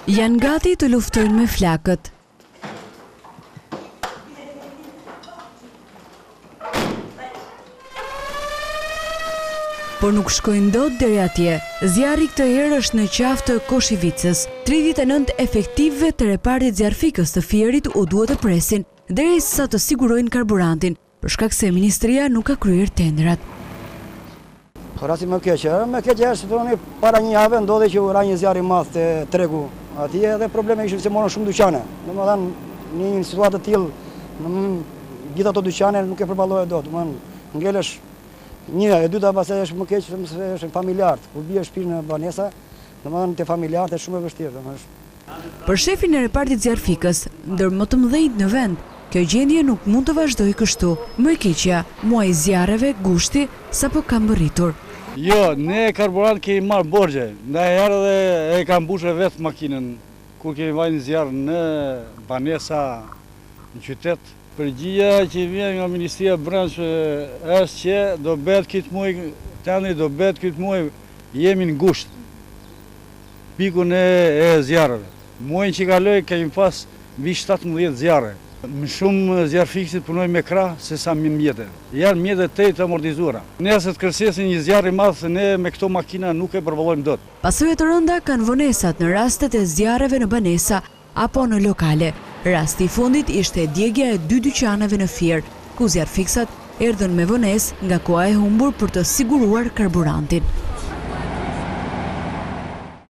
Janë gati të luftojnë me flakët. Por nuk shkojnë dot deri atje. Zjarri këtë herë është në qafë të Koshivicës. 39 efektivëve të repartit zjarfikës të Fierit u duhet të presin derisa të sigurojnë karburantin, për shkak se ministria nuk ka kryer tendrat. Rasti më keq është se para një jave ndodhi që u ra një zjarr i madh te tregu. Atje edhe probleme ishin se morën shumë dyqane. Domethënë në një situatë të tillë, gjithë ato dyqane nuk e përballohet dot. Domethënë ngelesh një, e dyta pastaj është më keq se është familjarët. Kur bie shtëpi në banesa, domethënë te familjarët është shumë e vështirë, domethënë. Për shefin e repartit zjarfikës, ndër më të mëdhenjt në vend, kjo gjendje nuk mund të vazhdojë kështu. Më e keqja, muaji i zjarreve, gushti sapo ka mbërritur. Jo, ne karburant kemi marrë borxhe, ndajherë edhe e kam mbushur vetë makinën kur kemi vajnë zjarr në banesa në qytet. Përgjigja që vjen nga Ministria e Brendshme është që do bëhet këtë muaj, jemi në gusht. Pikun e zjarreve. Muajin që kaloi kemi pas mbi 17 zjarre. Më shumë zjarfikësit punojnë me krah se sa me mjete. Janë mjete të amortizuara. Nëse të kërcesin një zjarr i madh, ne me këto makina nuk e përvallojmë dot. Pasojat të rënda kanë vonesat në rastet e zjarreve në banesa apo në lokale. Rasti i fundit ishte djegja e 2 dyqaneve në Fier, ku zjarfiksat erdhën me vonesë nga koha e humbur për të siguruar karburantin.